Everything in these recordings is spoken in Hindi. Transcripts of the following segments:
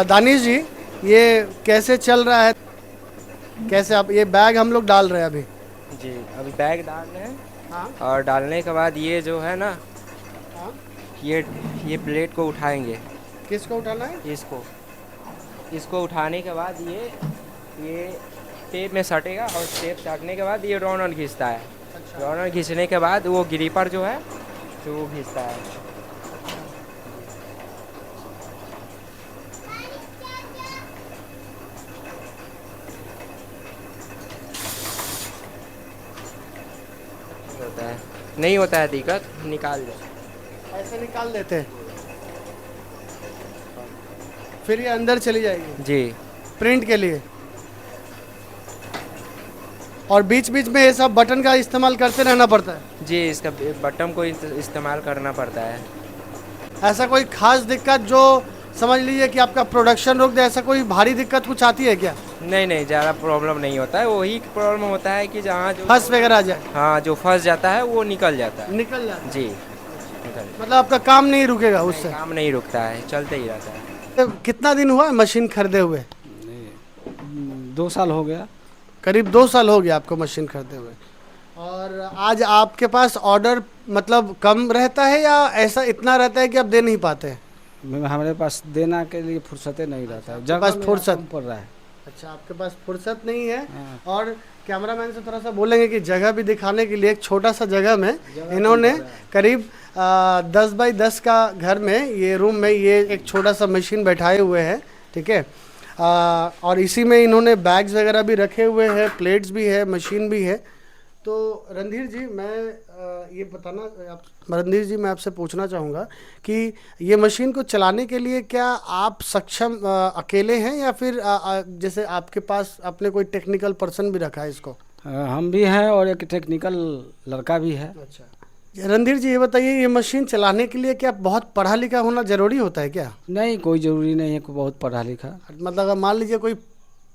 दानिश जी, ये कैसे चल रहा है? कैसे आप ये बैग हम लोग डाल रहे हैं अभी? जी, अभी बैग डाल रहे हैं। हाँ। और डालने के बाद ये जो है ना, हाँ। ये ये प्लेट को उठाएंगे। किसको उठाना है? इसको इसको उठाने के बाद ये टेप में सटेगा, और टेप सटने के बाद ये रॉनर खींचता है। अच्छा। रॉनर खींचने के बाद वो ग्रिपर जो है, तो वो खींचता है। होता है, नहीं होता है दिक्कत, निकाल दो। ऐसे निकाल देते हैं, फिर ये अंदर चली जाएगी जी। प्रिंट के लिए। और बीच बीच में ये सब बटन का इस्तेमाल करते रहना पड़ता है। जी, इसका बटन को इस्तेमाल करना पड़ता है। ऐसा कोई खास दिक्कत जो समझ लीजिए कि आपका प्रोडक्शन रोक दे, ऐसा कोई भारी दिक्कत कुछ आती है क्या? नहीं नहीं, ज़्यादा प्रॉब्लम नहीं होता है। वही प्रॉब्लम होता है कि जहाँ जो फंस वगैरह आ जाए? हाँ, जो फंस जाता है वो निकल जाता है। निकल जाता जी, है। निकल। मतलब आपका काम नहीं रुकेगा नहीं, उससे? काम नहीं रुकता है, चलते ही रहता है। तो कितना दिन हुआ है मशीन खरीदे हुए? 2 साल हो गया। करीब 2 साल हो गया आपको मशीन खरीदे हुए। और आज आपके पास ऑर्डर मतलब कम रहता है या ऐसा इतना रहता है कि आप दे नहीं पाते हैं? हमारे पास देना के लिए फुर्सतें नहीं रहता है, आपके जगह पास मेरा फुर्सत? कम पड़ रहा है। अच्छा, आपके पास फुर्सत नहीं है। हाँ, और कैमरामैन से थोड़ा सा बोलेंगे कि जगह भी दिखाने के लिए एक छोटा सा जगह में जगह कम इन्होंने पड़ रहा है। करीब 10 बाई 10 का घर में ये रूम में ये एक छोटा सा मशीन बैठाए हुए हैं। ठीक है। और इसी में इन्होंने बैग्स वगैरह भी रखे हुए हैं, प्लेट्स भी है, मशीन भी है। तो रणधीर जी, मैं ये बताना आप रणधीर जी, मैं आपसे पूछना चाहूँगा कि ये मशीन को चलाने के लिए क्या आप सक्षम अकेले हैं या फिर जैसे आपके पास आपने कोई टेक्निकल पर्सन भी रखा है इसको? हम भी हैं और एक टेक्निकल लड़का भी है। अच्छा। रणधीर जी, ये बताइए, ये मशीन चलाने के लिए क्या बहुत पढ़ा लिखा होना ज़रूरी होता है क्या? नहीं, कोई ज़रूरी नहीं है, कोई बहुत पढ़ा लिखा। मतलब अगर मान लीजिए कोई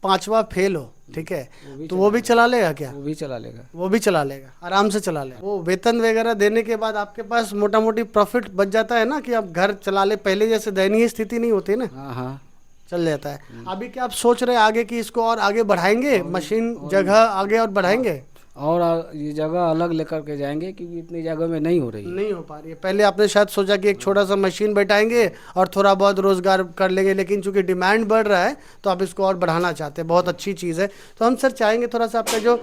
5वां फेल हो, ठीक है, तो वो भी चला चला लेगा क्या? वो भी चला लेगा। वो भी चला लेगा, आराम से चला लेगा। वो वेतन वगैरह देने के बाद आपके पास मोटा मोटी प्रॉफिट बच जाता है ना, कि आप घर चला ले, पहले जैसे दयनीय स्थिति नहीं होती ना, हाँ हाँ। चल जाता है। अभी क्या आप सोच रहे हैं आगे कि इसको और आगे बढ़ाएंगे, मशीन जगह आगे और बढ़ाएंगे? और ये जगह अलग लेकर के जाएंगे, क्योंकि इतनी जगह में नहीं हो रही है। नहीं हो पा रही है। पहले आपने शायद सोचा कि एक छोटा सा मशीन बैठाएंगे और थोड़ा बहुत रोजगार कर लेंगे, लेकिन चूंकि डिमांड बढ़ रहा है तो आप इसको और बढ़ाना चाहते हैं। बहुत अच्छी चीज़ है। तो हम सर चाहेंगे थोड़ा सा आपका जो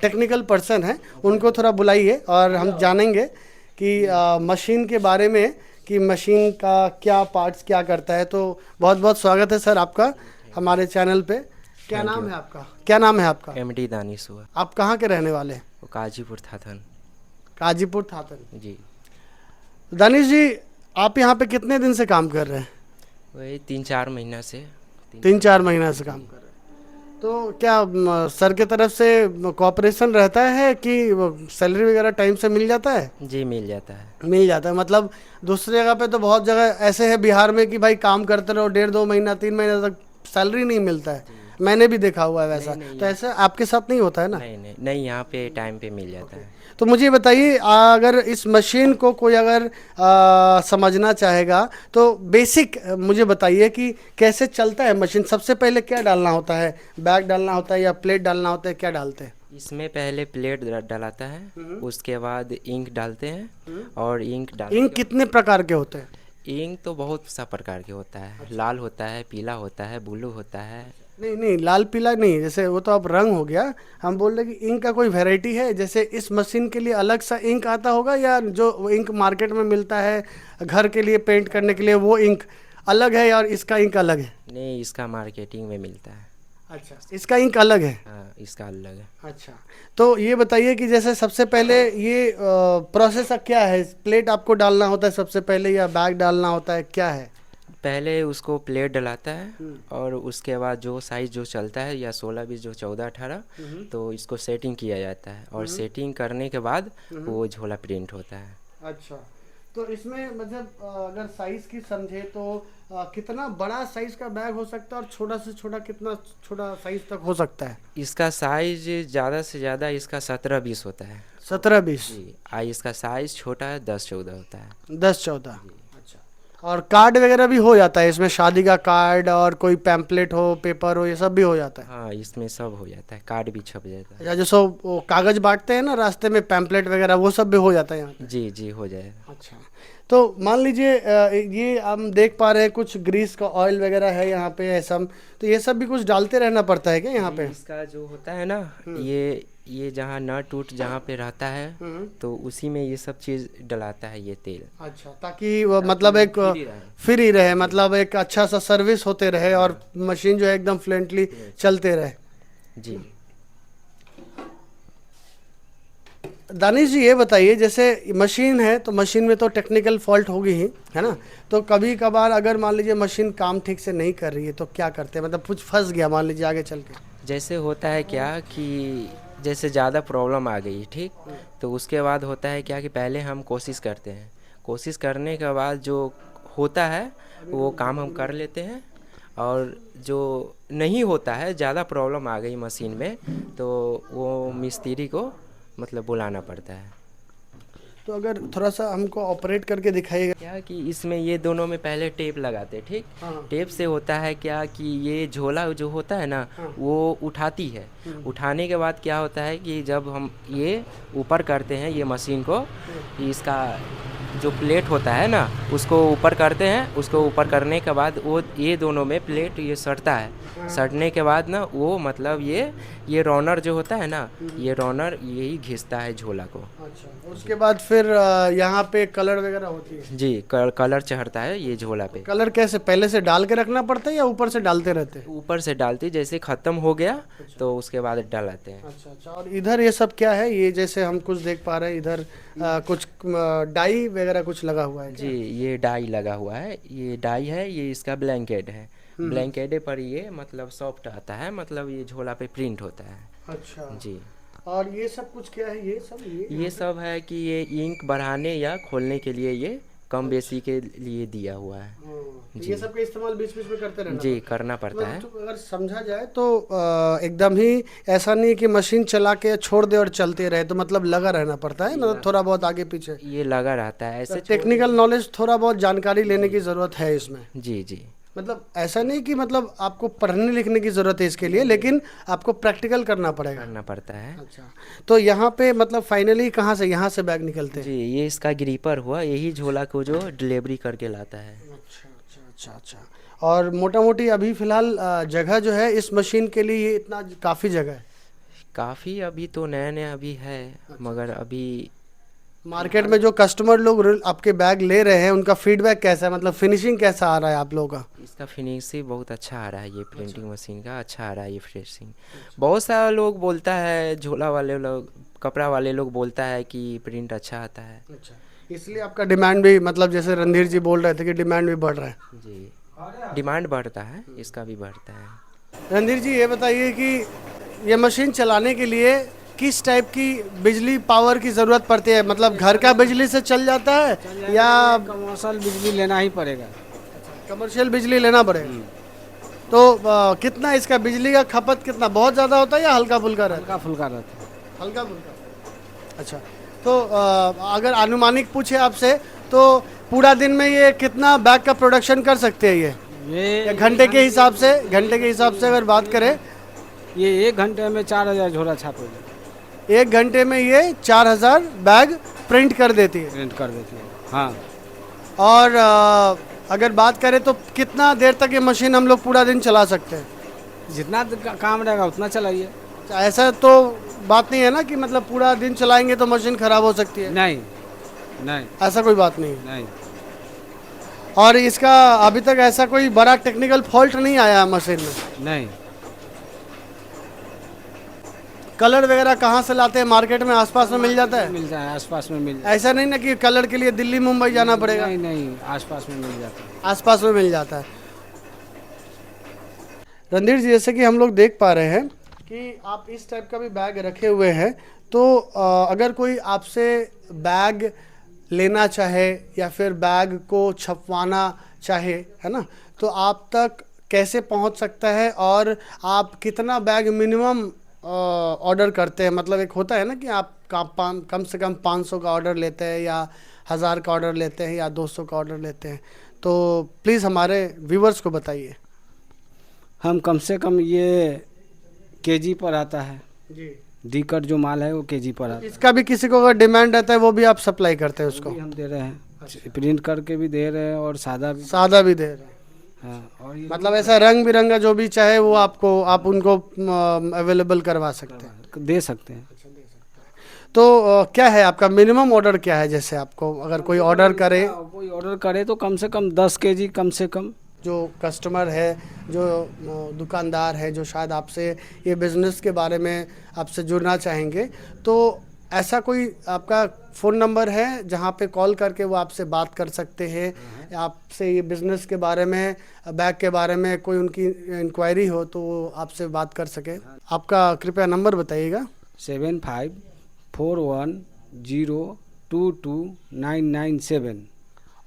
टेक्निकल पर्सन है उनको थोड़ा बुलाइए और हम जानेंगे कि मशीन के बारे में, कि मशीन का क्या पार्ट्स क्या करता है। तो बहुत बहुत स्वागत है सर आपका हमारे चैनल पे। क्या नाम है आपका? क्या नाम है आपका? एमडी दानिश हुआ। आप कहाँ के रहने वाले हैं? वो काजीपुर थाथन। काजीपुर थातन। जी। दानिश जी, आप यहाँ पे कितने दिन से काम कर रहे हैं? वही 3-4 महीना से। 3-4 महीना से काम कर रहे हैं। तो क्या सर के तरफ से कोऑपरेशन रहता है कि सैलरी वगैरह टाइम से मिल जाता है? जी, मिल जाता है। मिल जाता है। मतलब दूसरी जगह पे तो बहुत जगह ऐसे है बिहार में कि भाई काम करते रहो, 1.5-2 महीना 3 महीने तक सैलरी नहीं मिलता है। मैंने भी देखा हुआ है वैसा। नहीं, तो ऐसे आपके साथ नहीं होता है ना? नहीं नहीं नहीं, यहाँ पे टाइम पे मिल जाता है। तो मुझे बताइए, अगर इस मशीन को कोई अगर समझना चाहेगा तो बेसिक मुझे बताइए कि कैसे चलता है मशीन। सबसे पहले क्या डालना होता है? बैग डालना होता है या प्लेट डालना होता है? क्या डालते हैं? इसमें पहले प्लेट डलाता है, उसके बाद इंक डालते हैं। और इंक इंक कितने प्रकार के होते हैं? इंक तो बहुत सा प्रकार के होता है। लाल होता है, पीला होता है, ब्लू होता है। नहीं नहीं, लाल पीला नहीं, जैसे वो तो अब रंग हो गया। हम बोल रहे कि इंक का कोई वैरायटी है, जैसे इस मशीन के लिए अलग सा इंक आता होगा, या जो इंक मार्केट में मिलता है घर के लिए पेंट करने के लिए वो इंक अलग है और इसका इंक अलग है? नहीं, इसका मार्केटिंग में मिलता है। अच्छा, इसका इंक अलग है। हाँ, इसका अलग है। अच्छा। तो ये बताइए कि जैसे सबसे पहले ये प्रोसेस क्या है? प्लेट आपको डालना होता है सबसे पहले या बैग डालना होता है, क्या है? पहले उसको प्लेट डलाता है, और उसके बाद जो साइज़ जो चलता है, या 16-20 जो 14-18, तो इसको सेटिंग किया जाता है। और सेटिंग करने के बाद वो झोला प्रिंट होता है। अच्छा। तो इसमें मतलब अगर साइज की समझे तो कितना बड़ा साइज का बैग हो सकता है और छोटा से छोटा कितना छोटा साइज तक हो सकता है? इसका साइज ज़्यादा से ज़्यादा इसका 17-20 होता है। 17-20? जी। इसका साइज़ छोटा है, 10-14 होता है। 10-14? अच्छा। और कार्ड वगैरह भी हो जाता है इसमें, शादी का कार्ड और कोई पैम्पलेट हो, पेपर हो, ये सब भी हो जाता है? हाँ, इसमें सब हो जाता है, कार्ड भी छप जाता है। अच्छा, जो सो वो कागज बांटते हैं ना रास्ते में, पैम्पलेट वगैरह, वो सब भी हो जाता है यहाँ पे? जी जी, हो जाएगा। अच्छा, तो मान लीजिए ये हम देख पा रहे हैं कुछ ग्रीस का ऑयल वगैरह है यहाँ पे, ऐसा तो ये सब भी कुछ डालते रहना पड़ता है क्या यहाँ पे? इसका जो होता है ना, ये जहाँ नट उट जहाँ पे रहता है, तो उसी में ये सब चीज़ डलाता है ये तेल। अच्छा, ताकि वो मतलब एक फ्री रहे, मतलब एक अच्छा सा सर्विस होते रहे और मशीन जो है एकदम फ्लुएंटली चलते रहे। जी। दानिश जी ये बताइए, जैसे मशीन है तो मशीन में तो टेक्निकल फॉल्ट होगी ही, है ना? तो कभी कभार अगर मान लीजिए मशीन काम ठीक से नहीं कर रही है तो क्या करते हैं, मतलब कुछ फंस गया मान लीजिए आगे चल के? जैसे होता है क्या कि जैसे ज़्यादा प्रॉब्लम आ गई, ठीक, तो उसके बाद होता है क्या कि पहले हम कोशिश करते हैं, कोशिश करने के बाद जो होता है वो काम हम कर लेते हैं, और जो नहीं होता है, ज़्यादा प्रॉब्लम आ गई मशीन में, तो वो मिस्त्री को मतलब बुलाना पड़ता है। तो अगर थोड़ा सा हमको ऑपरेट करके दिखाइएगा। क्या कि इसमें ये दोनों में पहले टेप लगाते हैं, ठीक, हाँ। टेप से होता है क्या कि ये झोला जो होता है ना, वो उठाती है, उठाने के बाद क्या होता है कि जब हम ये ऊपर करते हैं ये मशीन को, इसका जो प्लेट होता है ना उसको ऊपर करते हैं, उसको ऊपर करने के बाद वो ये दोनों में प्लेट ये सटता है, सटने के बाद ना वो मतलब ये रॉनर जो होता है ना, ये रॉनर यही घिसता है झोला को। अच्छा, उसके बाद फिर यहाँ पे कलर वगैरह होती है? जी, कलर चढ़ता है ये झोला पे। कलर कैसे, पहले से डाल के रखना पड़ता है या ऊपर से डालते रहते हैं? ऊपर से डालती, जैसे ख़त्म हो गया तो उसके बाद डलाते हैं। अच्छा अच्छा, और इधर ये सब क्या है, ये जैसे हम कुछ देख पा रहे हैं इधर कुछ डाई वगैरह कुछ लगा हुआ है? जी, ये डाई लगा हुआ है, ये डाई है, ये इसका ब्लैंकेट है, ब्लैंकेट पर ये मतलब सॉफ्ट आता है, मतलब ये झोला पे प्रिंट होता है। अच्छा जी। और ये सब कुछ क्या है, ये सब है कि ये इंक बढ़ाने या खोलने के लिए ये कम बेसी के लिए दिया हुआ है। तो ये सब का इस्तेमाल बीच बीच में करते रहना जी, करना पड़ता है। तो अगर समझा जाए तो एकदम ही ऐसा नहीं कि मशीन चला के छोड़ दे और चलते रहे, तो मतलब लगा रहना पड़ता है ना, थोड़ा बहुत आगे पीछे ये लगा रहता है ऐसे। टेक्निकल नॉलेज, थोड़ा बहुत जानकारी लेने की ज़रूरत है इसमें। जी जी, मतलब ऐसा नहीं कि मतलब आपको पढ़ने लिखने की ज़रूरत है इसके लिए, लेकिन आपको प्रैक्टिकल करना पड़ेगा। करना पड़ता है। अच्छा, तो यहाँ पे मतलब फाइनली कहाँ से, यहाँ से बैग निकलते हैं? जी, ये इसका ग्रीपर हुआ, यही झोला को जो डिलीवरी करके लाता है। अच्छा अच्छा अच्छा अच्छा। और मोटा मोटी अभी फ़िलहाल जगह जो है इस मशीन के लिए, ये इतना काफ़ी जगह है? काफ़ी अभी तो नया नया अभी है, मगर अभी मार्केट में जो कस्टमर लोग आपके बैग ले रहे हैं उनका फीडबैक कैसा है, मतलब फिनिशिंग कैसा आ रहा है आप लोगों का? इसका फिनिशिंग बहुत अच्छा आ रहा है, ये प्रिंटिंग मशीन का अच्छा आ रहा है ये फिनिशिंग। बहुत सारा लोग बोलता है, झोला वाले लोग, कपड़ा वाले लोग बोलता है कि प्रिंट अच्छा आता है। अच्छा, इसलिए आपका डिमांड भी, मतलब जैसे रणधीर जी बोल रहे थे कि डिमांड भी बढ़ रहा है? जी, डिमांड बढ़ता है, इसका भी बढ़ता है। रणधीर जी ये बताइए कि ये मशीन चलाने के लिए किस टाइप की बिजली पावर की ज़रूरत पड़ती है, मतलब घर का बिजली से चल जाता है या कमर्शियल बिजली लेना ही पड़ेगा? कमर्शियल बिजली लेना पड़ेगा? तो कितना इसका बिजली का खपत कितना, बहुत ज़्यादा होता है या हल्का फुल्का रहता हल्का फुल्का रहता है। है? हल्का फुल्का। अच्छा, तो अगर अनुमानिक पूछे आपसे तो पूरा दिन में ये कितना बैग का प्रोडक्शन कर सकते हैं ये या घंटे के हिसाब से, घंटे के हिसाब से अगर बात करें? ये 1 घंटे में 4000 झोला छापेगी। 1 घंटे में ये 4000 बैग प्रिंट कर देती है? प्रिंट कर देती है, हाँ। और अगर बात करें तो कितना देर तक ये मशीन हम लोग पूरा दिन चला सकते हैं? जितना काम रहेगा उतना चलाइए। ऐसा तो बात नहीं है ना कि मतलब पूरा दिन चलाएंगे तो मशीन खराब हो सकती है? नहीं नहीं ऐसा कोई बात नहीं है। नहीं। और इसका अभी तक ऐसा कोई बड़ा टेक्निकल फॉल्ट नहीं आया है मशीन में? नहीं। कलर वगैरह कहाँ से लाते हैं, मार्केट में आसपास में मिल जाता है? मिल जाए, आसपास में मिल जाए। ऐसा नहीं ना कि कलर के लिए दिल्ली मुंबई जाना पड़ेगा? नहीं नहीं, आसपास में मिल जाता है। आसपास में मिल जाता है। रणधीर जी, जैसे कि हम लोग देख पा रहे हैं कि आप इस टाइप का भी बैग रखे हुए हैं, तो अगर कोई आपसे बैग लेना चाहे या फिर बैग को छपवाना चाहे, है ना, तो आप तक कैसे पहुंच सकता है और आप कितना बैग मिनिमम ऑर्डर करते हैं? मतलब एक होता है ना कि आप कम से कम 500 का ऑर्डर लेते हैं या 1000 का ऑर्डर लेते हैं या 200 का ऑर्डर लेते हैं, तो प्लीज़ हमारे व्यूवर्स को बताइए। हम कम से कम ये केजी पर आता है, जी, डी कट जो माल है वो केजी पर आता है। इसका भी किसी को अगर डिमांड रहता है वो भी आप सप्लाई करते हैं वो उसको? भी हम दे रहे हैं, प्रिंट करके भी दे रहे हैं और सादा भी। सादा भी दे रहे हैं। हाँ, और ये मतलब ऐसा रंग बिरंगा जो भी चाहे वो आपको, आप उनको अवेलेबल करवा सकते हैं। दे सकते हैं। तो क्या है आपका मिनिमम ऑर्डर क्या है? जैसे आपको अगर कोई ऑर्डर करे, कोई ऑर्डर करे तो कम से कम 10 केजी कम से कम। जो कस्टमर है, जो दुकानदार है, जो शायद आपसे ये बिज़नेस के बारे में आपसे जुड़ना चाहेंगे, तो ऐसा कोई आपका फ़ोन नंबर है जहाँ पे कॉल करके वो आपसे बात कर सकते हैं, आपसे ये बिज़नेस के बारे में, बैग के बारे में कोई उनकी इंक्वायरी हो तो वो आपसे बात कर सके? आपका कृपया नंबर बताइएगा। 7541022997।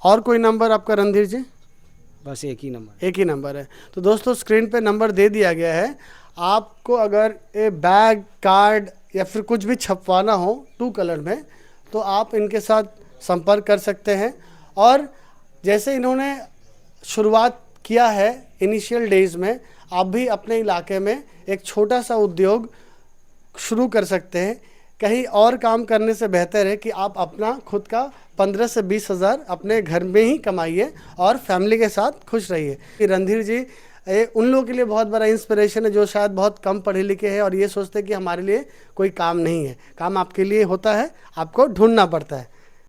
और कोई नंबर आपका रणधीर जी? बस एक ही नंबर। एक ही नंबर है। तो दोस्तों स्क्रीन पे नंबर दे दिया गया है। आपको अगर ये बैग, कार्ड या फिर कुछ भी छपवाना हो 2 कलर में, तो आप इनके साथ संपर्क कर सकते हैं। और जैसे इन्होंने शुरुआत किया है इनिशियल डेज़ में, आप भी अपने इलाके में एक छोटा सा उद्योग शुरू कर सकते हैं। कहीं और काम करने से बेहतर है कि आप अपना खुद का 15 से 20 हज़ार अपने घर में ही कमाइए और फैमिली के साथ खुश रहिए। रणधीर जी ये उन लोगों के लिए बहुत बड़ा इंस्पिरेशन है जो शायद बहुत कम पढ़े लिखे हैं और ये सोचते हैं कि हमारे लिए कोई काम नहीं है। काम आपके लिए होता है, आपको ढूंढना पड़ता है।